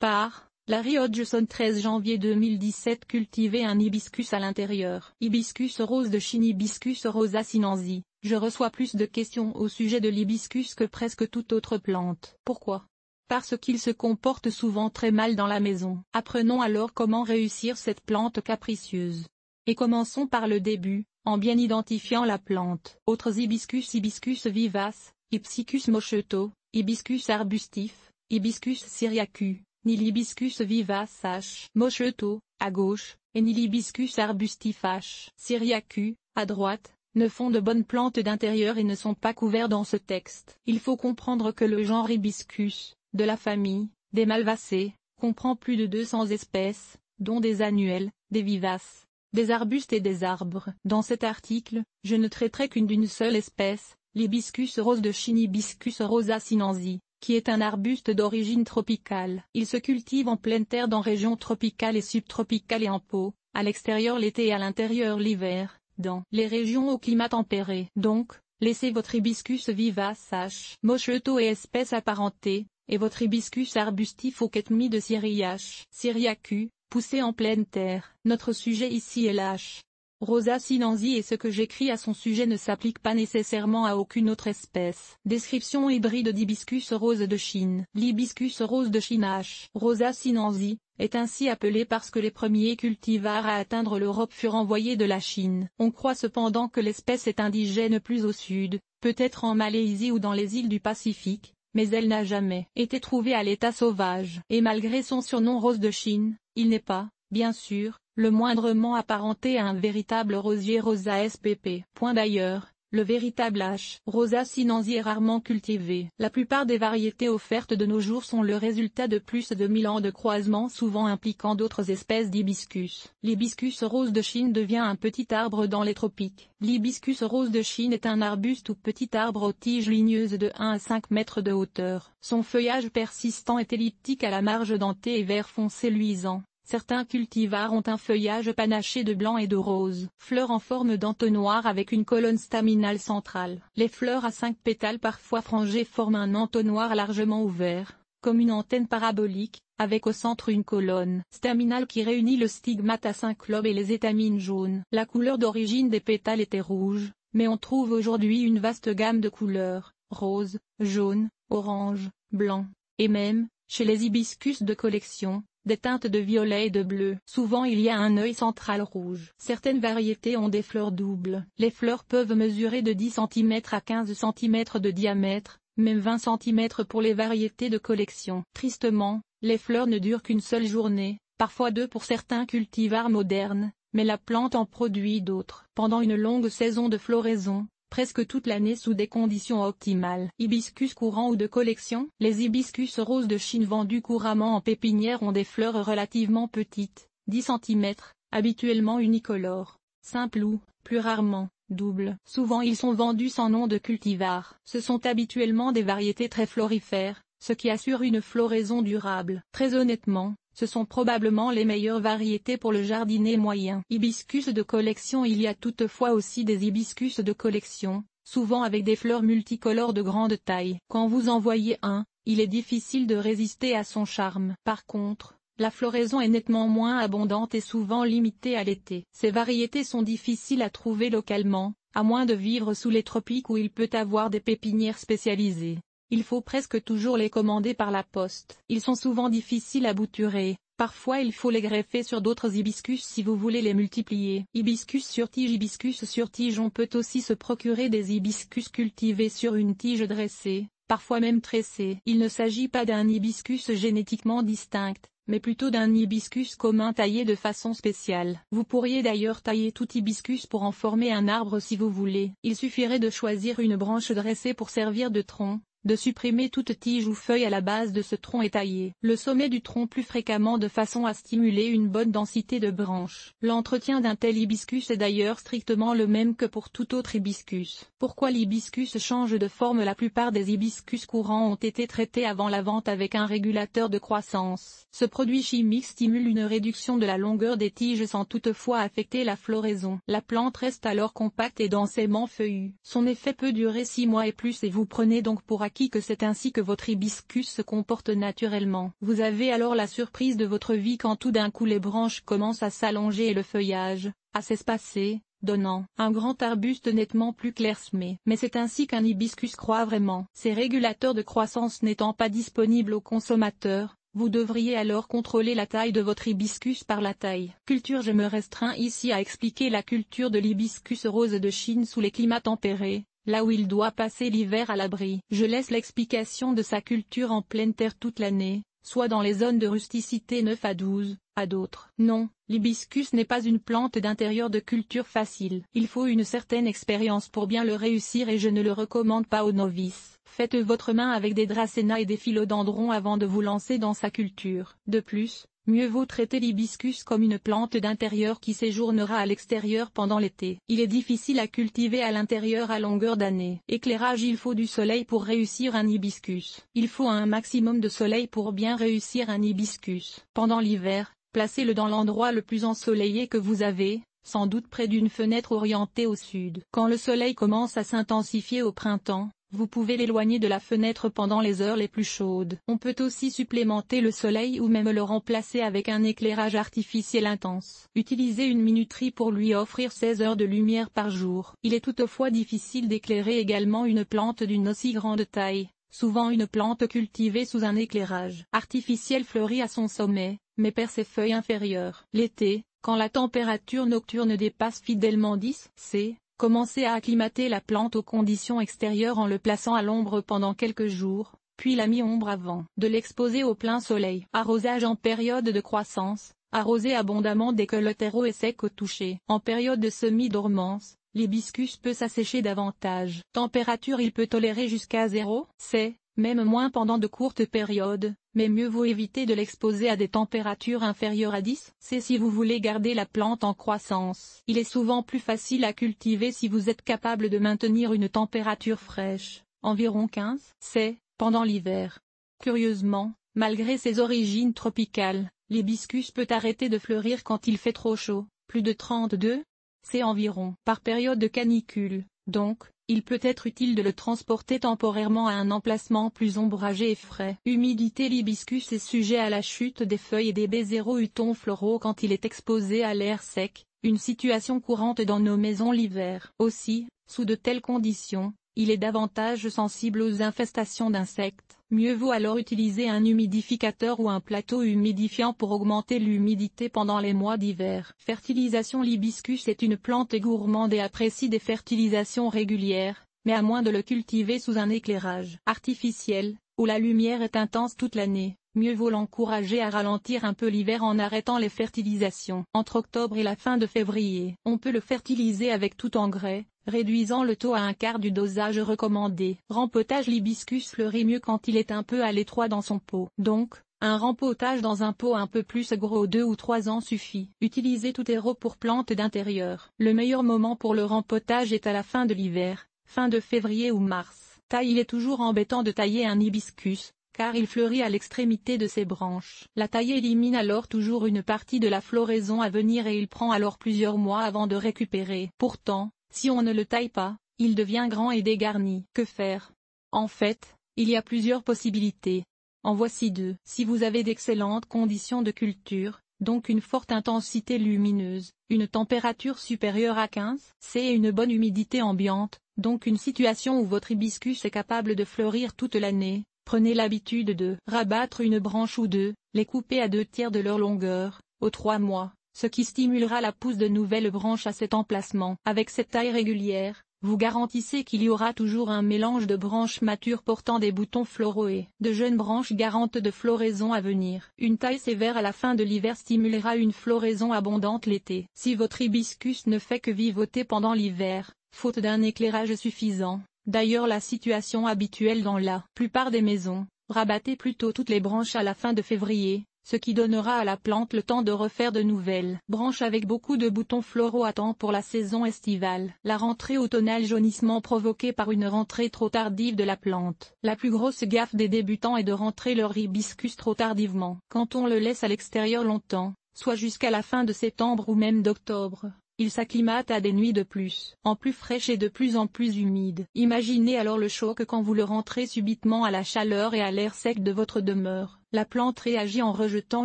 Par Larry Hodgson 13 janvier 2017. Cultiver un hibiscus à l'intérieur. Hibiscus rose de Chine. Hibiscus rosa sinensis. Je reçois plus de questions au sujet de l'hibiscus que presque toute autre plante. Pourquoi? Parce qu'il se comporte souvent très mal dans la maison. Apprenons alors comment réussir cette plante capricieuse. Et commençons par le début, en bien identifiant la plante. Autres hibiscus. Hibiscus vivace, Ipsicus moscheto, hibiscus arbustif, hibiscus syriacus, Nilhibiscus vivace H. moscheto, à gauche, et Nilhibiscus arbustif H. syriacus, à droite, ne font de bonnes plantes d'intérieur et ne sont pas couverts dans ce texte. Il faut comprendre que le genre hibiscus, de la famille, des malvacées, comprend plus de 200 espèces, dont des annuelles, des vivaces, des arbustes et des arbres. Dans cet article, je ne traiterai qu'une d'une seule espèce, l'hibiscus rose de Chine. Hibiscus rosa sinensis, qui est un arbuste d'origine tropicale. Il se cultive en pleine terre dans régions tropicales et subtropicales et en pot, à l'extérieur l'été et à l'intérieur l'hiver, dans les régions au climat tempéré. Donc, laissez votre hibiscus vivace H. moscheto et espèces apparentées, et votre hibiscus arbustif au ketmi de Syriache, syriacus, poussé en pleine terre. Notre sujet ici est l'H. rosa sinensis et ce que j'écris à son sujet ne s'applique pas nécessairement à aucune autre espèce. Description hybride d'hibiscus rose de Chine. L'hibiscus rose de Chine H. rosa sinensis est ainsi appelé parce que les premiers cultivars à atteindre l'Europe furent envoyés de la Chine. On croit cependant que l'espèce est indigène plus au sud, peut-être en Malaisie ou dans les îles du Pacifique, mais elle n'a jamais été trouvée à l'état sauvage. Et malgré son surnom rose de Chine, il n'est pas, bien sûr, le moindrement apparenté à un véritable rosier rosa spp. D'ailleurs, le véritable H. rosa sinensis est rarement cultivé. La plupart des variétés offertes de nos jours sont le résultat de plus de 1000 ans de croisement souvent impliquant d'autres espèces d'hibiscus. L'hibiscus rose de Chine devient un petit arbre dans les tropiques. L'hibiscus rose de Chine est un arbuste ou petit arbre aux tiges ligneuses de 1 à 5 mètres de hauteur. Son feuillage persistant est elliptique à la marge dentée et vert foncé luisant. Certains cultivars ont un feuillage panaché de blanc et de rose. Fleurs en forme d'entonnoir avec une colonne staminale centrale. Les fleurs à 5 pétales parfois frangés forment un entonnoir largement ouvert, comme une antenne parabolique, avec au centre une colonne staminale qui réunit le stigmate à 5 lobes et les étamines jaunes. La couleur d'origine des pétales était rouge, mais on trouve aujourd'hui une vaste gamme de couleurs, rose, jaune, orange, blanc, et même, chez les hibiscus de collection, des teintes de violet et de bleu. Souvent il y a un œil central rouge. Certaines variétés ont des fleurs doubles. Les fleurs peuvent mesurer de 10 cm à 15 cm de diamètre, même 20 cm pour les variétés de collection. Tristement, les fleurs ne durent qu'une seule journée, parfois deux pour certains cultivars modernes, mais la plante en produit d'autres. Pendant une longue saison de floraison, presque toute l'année sous des conditions optimales. Hibiscus courant ou de collection. Les hibiscus roses de Chine vendus couramment en pépinière ont des fleurs relativement petites, 10 cm, habituellement unicolores, simples ou, plus rarement, doubles. Souvent ils sont vendus sans nom de cultivar. Ce sont habituellement des variétés très florifères, ce qui assure une floraison durable. Très honnêtement, ce sont probablement les meilleures variétés pour le jardinier moyen. Hibiscus de collection. Il y a toutefois aussi des hibiscus de collection, souvent avec des fleurs multicolores de grande taille. Quand vous en voyez un, il est difficile de résister à son charme. Par contre, la floraison est nettement moins abondante et souvent limitée à l'été. Ces variétés sont difficiles à trouver localement, à moins de vivre sous les tropiques où il peut avoir des pépinières spécialisées. Il faut presque toujours les commander par la poste. Ils sont souvent difficiles à bouturer, parfois il faut les greffer sur d'autres hibiscus si vous voulez les multiplier. Hibiscus sur tige. Hibiscus sur tige. On peut aussi se procurer des hibiscus cultivés sur une tige dressée, parfois même tressée. Il ne s'agit pas d'un hibiscus génétiquement distinct, mais plutôt d'un hibiscus commun taillé de façon spéciale. Vous pourriez d'ailleurs tailler tout hibiscus pour en former un arbre si vous voulez. Il suffirait de choisir une branche dressée pour servir de tronc, de supprimer toute tige ou feuille à la base de ce tronc et tailler le sommet du tronc plus fréquemment de façon à stimuler une bonne densité de branches. L'entretien d'un tel hibiscus est d'ailleurs strictement le même que pour tout autre hibiscus. Pourquoi l'hibiscus change de forme? La plupart des hibiscus courants ont été traités avant la vente avec un régulateur de croissance. Ce produit chimique stimule une réduction de la longueur des tiges sans toutefois affecter la floraison. La plante reste alors compacte et densément feuillue. Son effet peut durer 6 mois et plus et vous prenez donc pour acquis acquis que c'est ainsi que votre hibiscus se comporte naturellement. Vous avez alors la surprise de votre vie quand tout d'un coup les branches commencent à s'allonger et le feuillage, à s'espacer, donnant un grand arbuste nettement plus clairsemé. Mais c'est ainsi qu'un hibiscus croît vraiment. Ces régulateurs de croissance n'étant pas disponibles aux consommateurs, vous devriez alors contrôler la taille de votre hibiscus par la taille. Culture. Je me restreins ici à expliquer la culture de l'hibiscus rose de Chine sous les climats tempérés, là où il doit passer l'hiver à l'abri. Je laisse l'explication de sa culture en pleine terre toute l'année, soit dans les zones de rusticité 9 à 12, à d'autres. Non, l'hibiscus n'est pas une plante d'intérieur de culture facile. Il faut une certaine expérience pour bien le réussir et je ne le recommande pas aux novices. Faites votre main avec des dracénas et des philodendrons avant de vous lancer dans sa culture. De plus, mieux vaut traiter l'hibiscus comme une plante d'intérieur qui séjournera à l'extérieur pendant l'été. Il est difficile à cultiver à l'intérieur à longueur d'année. Éclairage. Il faut du soleil pour réussir un hibiscus. Il faut un maximum de soleil pour bien réussir un hibiscus. Pendant l'hiver, placez-le dans l'endroit le plus ensoleillé que vous avez, sans doute près d'une fenêtre orientée au sud. Quand le soleil commence à s'intensifier au printemps, vous pouvez l'éloigner de la fenêtre pendant les heures les plus chaudes. On peut aussi supplémenter le soleil ou même le remplacer avec un éclairage artificiel intense. Utilisez une minuterie pour lui offrir 16 heures de lumière par jour. Il est toutefois difficile d'éclairer également une plante d'une aussi grande taille. Souvent une plante cultivée sous un éclairage artificiel fleurit à son sommet, mais perd ses feuilles inférieures. L'été, quand la température nocturne dépasse fidèlement 10 C, commencez à acclimater la plante aux conditions extérieures en le plaçant à l'ombre pendant quelques jours, puis la mi-ombre avant de l'exposer au plein soleil. Arrosage en période de croissance. Arrosez abondamment dès que le terreau est sec au toucher. En période de semi-dormance, l'hibiscus peut s'assécher davantage. Température. Il peut tolérer jusqu'à 0 C, même moins pendant de courtes périodes, mais mieux vaut éviter de l'exposer à des températures inférieures à 10 C si vous voulez garder la plante en croissance. Il est souvent plus facile à cultiver si vous êtes capable de maintenir une température fraîche, environ 15 C, pendant l'hiver. Curieusement, malgré ses origines tropicales, l'hibiscus peut arrêter de fleurir quand il fait trop chaud, plus de 32 C environ. Par période de canicule, donc, il peut être utile de le transporter temporairement à un emplacement plus ombragé et frais. Humidité. L'hibiscus est sujet à la chute des feuilles et des baies zéro-utons floraux quand il est exposé à l'air sec, une situation courante dans nos maisons l'hiver. Aussi, sous de telles conditions, il est davantage sensible aux infestations d'insectes. Mieux vaut alors utiliser un humidificateur ou un plateau humidifiant pour augmenter l'humidité pendant les mois d'hiver. Fertilisation. L'hibiscus est une plante gourmande et apprécie des fertilisations régulières, mais à moins de le cultiver sous un éclairage artificiel, où la lumière est intense toute l'année, mieux vaut l'encourager à ralentir un peu l'hiver en arrêtant les fertilisations. Entre octobre et la fin de février, on peut le fertiliser avec tout engrais, réduisant le taux à un quart du dosage recommandé. Rempotage. L'hibiscus fleurit mieux quand il est un peu à l'étroit dans son pot. Donc, un rempotage dans un pot un peu plus gros 2 ou 3 ans suffit. Utilisez tout terreau pour plantes d'intérieur. Le meilleur moment pour le rempotage est à la fin de l'hiver, fin de février ou mars. Taille. Il est toujours embêtant de tailler un hibiscus, car il fleurit à l'extrémité de ses branches. La taille élimine alors toujours une partie de la floraison à venir et il prend alors plusieurs mois avant de récupérer. Pourtant, si on ne le taille pas, il devient grand et dégarni. Que faire? En fait, il y a plusieurs possibilités. En voici deux. Si vous avez d'excellentes conditions de culture, donc une forte intensité lumineuse, une température supérieure à 15 C et une bonne humidité ambiante, donc une situation où votre hibiscus est capable de fleurir toute l'année, prenez l'habitude de rabattre une branche ou deux, les couper à 2/3 de leur longueur, aux 3 mois. Ce qui stimulera la pousse de nouvelles branches à cet emplacement. Avec cette taille régulière, vous garantissez qu'il y aura toujours un mélange de branches matures portant des boutons floraux et de jeunes branches garantes de floraison à venir. Une taille sévère à la fin de l'hiver stimulera une floraison abondante l'été. Si votre hibiscus ne fait que vivoter pendant l'hiver, faute d'un éclairage suffisant, d'ailleurs la situation habituelle dans la plupart des maisons, rabattez plutôt toutes les branches à la fin de février, ce qui donnera à la plante le temps de refaire de nouvelles branches avec beaucoup de boutons floraux à temps pour la saison estivale. La rentrée automnale. Jaunissement provoqué par une rentrée trop tardive de la plante. La plus grosse gaffe des débutants est de rentrer leur hibiscus trop tardivement. Quand on le laisse à l'extérieur longtemps, soit jusqu'à la fin de septembre ou même d'octobre, il s'acclimate à des nuits de plus en plus fraîches et de plus en plus humides. Imaginez alors le choc quand vous le rentrez subitement à la chaleur et à l'air sec de votre demeure. La plante réagit en rejetant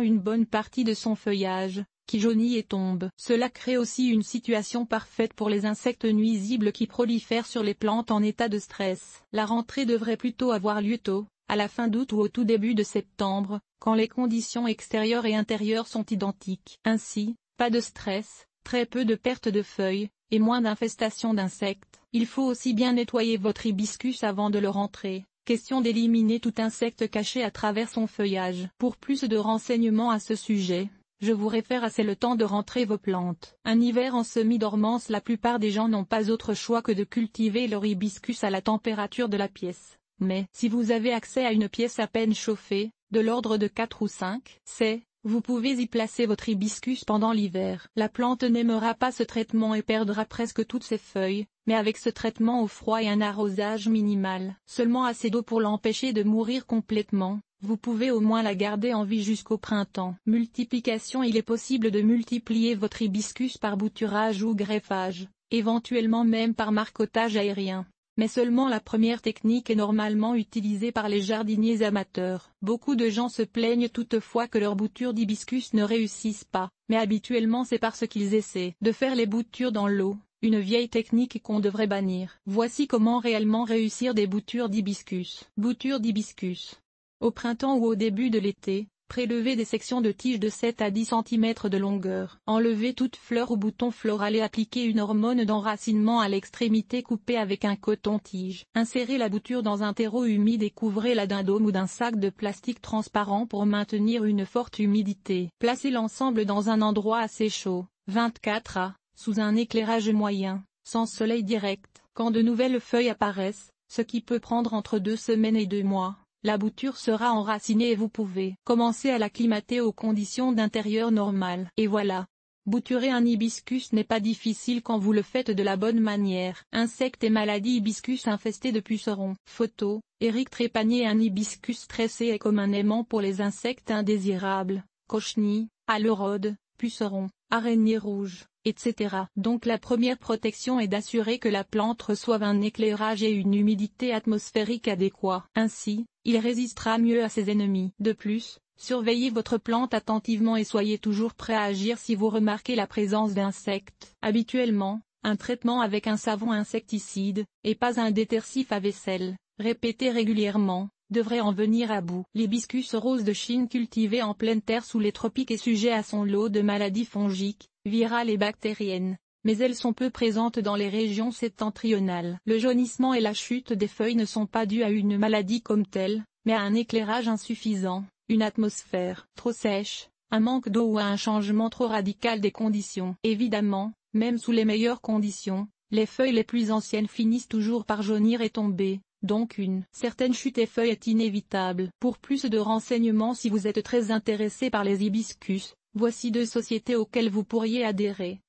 une bonne partie de son feuillage, qui jaunit et tombe. Cela crée aussi une situation parfaite pour les insectes nuisibles qui prolifèrent sur les plantes en état de stress. La rentrée devrait plutôt avoir lieu tôt, à la fin d'août ou au tout début de septembre, quand les conditions extérieures et intérieures sont identiques. Ainsi, pas de stress, très peu de perte de feuilles, et moins d'infestation d'insectes. Il faut aussi bien nettoyer votre hibiscus avant de le rentrer. Question d'éliminer tout insecte caché à travers son feuillage. Pour plus de renseignements à ce sujet, je vous réfère à C'est le temps de rentrer vos plantes. Un hiver en semi-dormance, la plupart des gens n'ont pas autre choix que de cultiver leur hibiscus à la température de la pièce. Mais si vous avez accès à une pièce à peine chauffée, de l'ordre de 4 ou 5 C, vous pouvez y placer votre hibiscus pendant l'hiver. La plante n'aimera pas ce traitement et perdra presque toutes ses feuilles, mais avec ce traitement au froid et un arrosage minimal, seulement assez d'eau pour l'empêcher de mourir complètement, vous pouvez au moins la garder en vie jusqu'au printemps. Multiplication. Il est possible de multiplier votre hibiscus par bouturage ou greffage, éventuellement même par marcottage aérien. Mais seulement la première technique est normalement utilisée par les jardiniers amateurs. Beaucoup de gens se plaignent toutefois que leurs boutures d'hibiscus ne réussissent pas, mais habituellement c'est parce qu'ils essaient de faire les boutures dans l'eau, une vieille technique qu'on devrait bannir. Voici comment réellement réussir des boutures d'hibiscus. Boutures d'hibiscus. Au printemps ou au début de l'été, prélevez des sections de tiges de 7 à 10 cm de longueur. Enlevez toute fleur ou bouton floral et appliquez une hormone d'enracinement à l'extrémité coupée avec un coton-tige. Insérez la bouture dans un terreau humide et couvrez-la d'un dôme ou d'un sac de plastique transparent pour maintenir une forte humidité. Placez l'ensemble dans un endroit assez chaud, 24 à, sous un éclairage moyen, sans soleil direct. Quand de nouvelles feuilles apparaissent, ce qui peut prendre entre 2 semaines et 2 mois, la bouture sera enracinée et vous pouvez commencer à l'acclimater aux conditions d'intérieur normales. Et voilà. Bouturer un hibiscus n'est pas difficile quand vous le faites de la bonne manière. Insectes et maladies. Hibiscus infesté de pucerons. Photo, Éric Trépanier. Un hibiscus stressé est comme un aimant pour les insectes indésirables, cochenilles, aleurodes, pucerons, araignées rouges, etc. Donc la première protection est d'assurer que la plante reçoive un éclairage et une humidité atmosphérique adéquats. Ainsi, il résistera mieux à ses ennemis. De plus, surveillez votre plante attentivement et soyez toujours prêt à agir si vous remarquez la présence d'insectes. Habituellement, un traitement avec un savon insecticide, et pas un détersif à vaisselle, répété régulièrement, devrait en venir à bout. L'hibiscus rose de Chine cultivé en pleine terre sous les tropiques est sujet à son lot de maladies fongiques, virales et bactériennes, mais elles sont peu présentes dans les régions septentrionales. Le jaunissement et la chute des feuilles ne sont pas dus à une maladie comme telle, mais à un éclairage insuffisant, une atmosphère trop sèche, un manque d'eau ou à un changement trop radical des conditions. Évidemment, même sous les meilleures conditions, les feuilles les plus anciennes finissent toujours par jaunir et tomber. Donc une certaine chute des feuilles est inévitable. Pour plus de renseignements, si vous êtes très intéressé par les hibiscus, voici 2 sociétés auxquelles vous pourriez adhérer.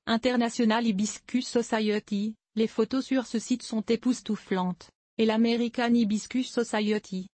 International Hibiscus Society, les photos sur ce site sont époustouflantes, et l'American Hibiscus Society.